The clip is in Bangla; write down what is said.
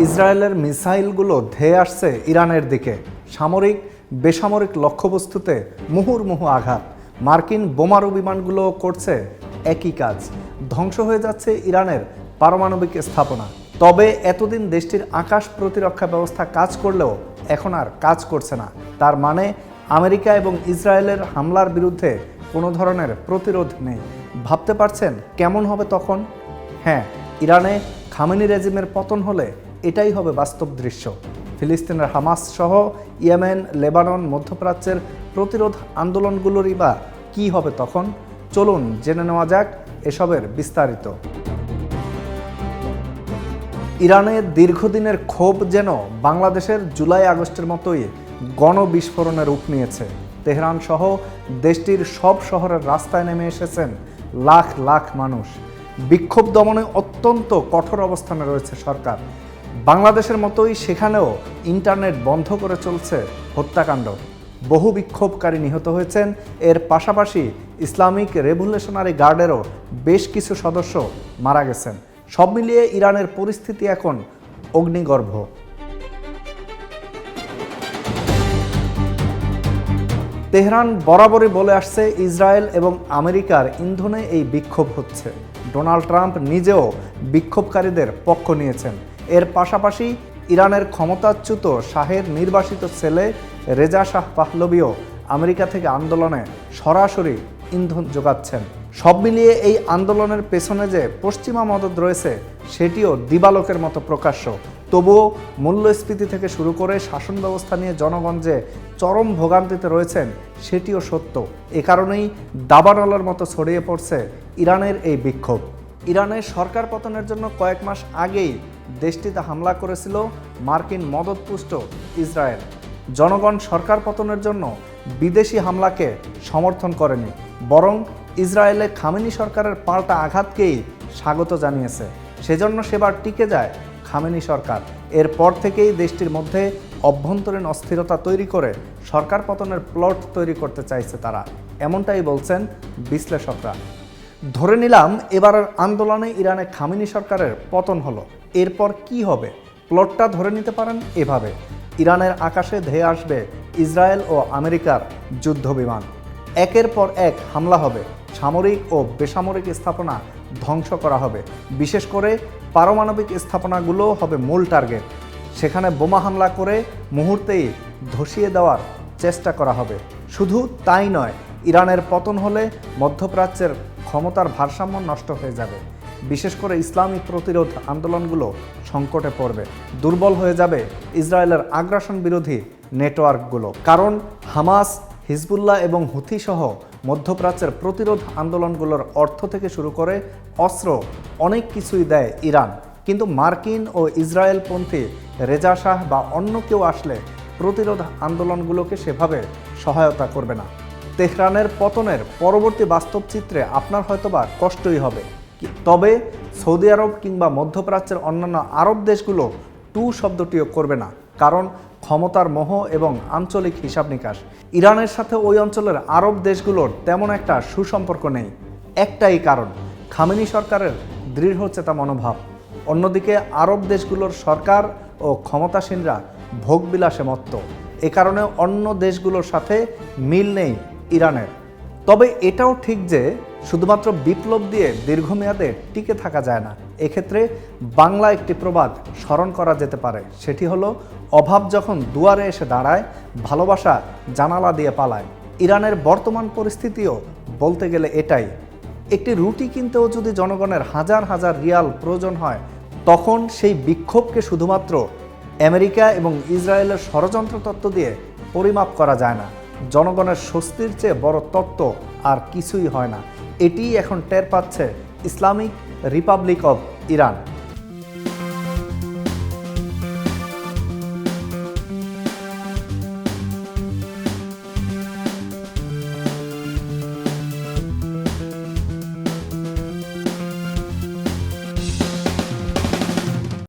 ইসরায়েলের মিসাইলগুলো ধেয়ে আসছে ইরানের দিকে। সামরিক বেসামরিক লক্ষ্যবস্তুতে মুহুর্মুহু আঘাত। মার্কিন বোমারু বিমানগুলো করছে একই কাজ। ধ্বংস হয়ে যাচ্ছে ইরানের পারমাণবিক স্থাপনা। তবে এতদিন দেশটির আকাশ প্রতিরক্ষা ব্যবস্থা কাজ করলেও এখন আর কাজ করছে না। তার মানে আমেরিকা এবং ইসরায়েলের হামলার বিরুদ্ধে কোনো ধরনের প্রতিরোধ নেই। ভাবতে পারছেন কেমন হবে তখন? হ্যাঁ, ইরানে খামেনি রেজিমের পতন হলে এটাই হবে বাস্তব দৃশ্য। ফিলিস্তিনের হামাস সহ ইয়েমেন, লেবানন, মধ্যপ্রাচ্যের প্রতিরোধ আন্দোলনগুলোরই বা কী হবে তখন? চলুন জেনে নেওয়া যাক এসবের বিস্তারিত। ইরানের দীর্ঘদিনের ক্ষোভ যেন বাংলাদেশের জুলাই আগস্টের মতোই গণবিস্ফোরণের রূপ নিয়েছে। তেহরান সহ দেশটির সব শহরের রাস্তায় নেমে এসেছেন লাখ লাখ মানুষ। বিক্ষোভ দমনে অত্যন্ত কঠোর অবস্থানে রয়েছে সরকার। বাংলাদেশের মতোই সেখানেও ইন্টারনেট বন্ধ করে চলছে হত্যাকাণ্ড। বহু বিক্ষোভকারী নিহত হয়েছেন। এর পাশাপাশি ইসলামিক রেভলিউশনারি গার্ডেরও বেশ কিছু সদস্য মারা গেছেন। সব মিলিয়ে ইরানের পরিস্থিতি এখন অগ্নিগর্ভ। তেহরান বরাবরই বলে আসছে ইসরায়েল এবং আমেরিকার ইন্ধনে এই বিক্ষোভ হচ্ছে। ডোনাল্ড ট্রাম্প নিজেও বিক্ষোভকারীদের পক্ষ নিয়েছেন। এর পাশাপাশি ইরানের ক্ষমতাচ্যুত শাহের নির্বাসিত ছেলে রেজা শাহ পাহলভিও আমেরিকা থেকে আন্দোলনে সরাসরি ইন্ধন যোগাচ্ছেন। সব মিলিয়ে এই আন্দোলনের পেছনে যে পশ্চিমা মদদ রয়েছে সেটিও দিবালোকের মতো প্রকাশ্য। তবুও মূল্যস্ফীতি থেকে শুরু করে শাসন ব্যবস্থা নিয়ে জনগণ যে চরম ভোগান্তিতে রয়েছেন সেটিও সত্য। এ কারণেই দাবানলের মতো ছড়িয়ে পড়ছে ইরানের এই বিক্ষোভ। ইরানের সরকার পতনের জন্য কয়েক মাস আগেই দেশটিতে হামলা করেছিল মার্কিন মদতপুষ্ট ইসরায়েল। জনগণ সরকার পতনের জন্য বিদেশি হামলাকে সমর্থন করেনি, বরং ইসরায়েলে খামেনি সরকারের পাল্টা আঘাতকেই স্বাগত জানিয়েছে। সেজন্য সেবার টিকে যায় খামেনি সরকার। এরপর থেকেই দেশটির মধ্যে অভ্যন্তরীণ অস্থিরতা তৈরি করে সরকার পতনের প্লট তৈরি করতে চাইছে তারা, এমনটাই বলছেন বিশ্লেষকরা। ধরে নিলাম এবারের আন্দোলনে ইরানে খামেনি সরকারের পতন হলো, এরপর কি হবে? প্লটটা ধরে নিতে পারেন এভাবে: ইরানের আকাশে ধেয়ে আসবে ইসরায়েল ও আমেরিকার যুদ্ধ বিমান। একের পর এক হামলা হবে, সামরিক ও বেসামরিক স্থাপনা ধ্বংস করা হবে। বিশেষ করে পারমাণবিক স্থাপনাগুলো হবে মূল টার্গেট। সেখানে বোমা হামলা করে মুহূর্তেই ধসিয়ে দেওয়ার চেষ্টা করা হবে। শুধু তাই নয়, ইরানের পতন হলে মধ্যপ্রাচ্যের ক্ষমতার ভারসাম্য নষ্ট হয়ে যাবে। বিশেষ করে ইসলামিক প্রতিরোধ আন্দোলনগুলো সংকটে পড়বে। দুর্বল হয়ে যাবে ইসরায়েলের আগ্রাসন বিরোধী নেটওয়ার্কগুলো। কারণ হামাস, হিজবুল্লাহ এবং হুথি সহ মধ্যপ্রাচ্যের প্রতিরোধ আন্দোলনগুলোর অর্থ থেকে শুরু করে অস্ত্র অনেক কিছুই দেয় ইরান। কিন্তু মার্কিন ও ইসরায়েলপন্থী রেজা শাহ বা অন্য কেউ আসলে প্রতিরোধ আন্দোলনগুলোকে সেভাবে সহায়তা করবে না। তেহরানের পতনের পরবর্তী বাস্তব চিত্রে আপনার হয়তোবা কষ্টই হবে, তবে সৌদি আরব কিংবা মধ্যপ্রাচ্যের অন্যান্য আরব দেশগুলো টু শব্দটিও করবে না। কারণ ক্ষমতার মোহ এবং আঞ্চলিক হিসাব নিকাশ। ইরানের সাথে ওই অঞ্চলের আরব দেশগুলোর তেমন একটা সুসম্পর্ক নেই। একটাই কারণ, খামেনি সরকারের দৃঢ়চেতা মনোভাব। অন্যদিকে আরব দেশগুলোর সরকার ও ক্ষমতাসীনরা ভোগবিলাসে মত্ত। এ কারণে অন্য দেশগুলোর সাথে মিল নেই ইরানের। তবে এটাও ঠিক যে শুধুমাত্র বিপ্লব দিয়ে দীর্ঘমেয়াদে টিকে থাকা যায় না। এক্ষেত্রে বাংলা একটি প্রবাদ স্মরণ করা যেতে পারে, সেটি হলো, অভাব যখন দুয়ারে এসে দাঁড়ায়, ভালোবাসা জানালা দিয়ে পালায়। ইরানের বর্তমান পরিস্থিতিও বলতে গেলে এটাই। একটি রুটি কিনতেও যদি জনগণের হাজার হাজার রিয়াল প্রয়োজন হয়, তখন সেই বিক্ষোভকে শুধুমাত্র আমেরিকা এবং ইসরায়েলের ষড়যন্ত্র তত্ত্ব দিয়ে পরিমাপ করা যায় না। জনগণের স্বস্তির চেয়ে বড় তত্ত্ব আর কিছুই হয় না। এটিই এখন টের পাচ্ছে ইসলামিক রিপাবলিক অব ইরান।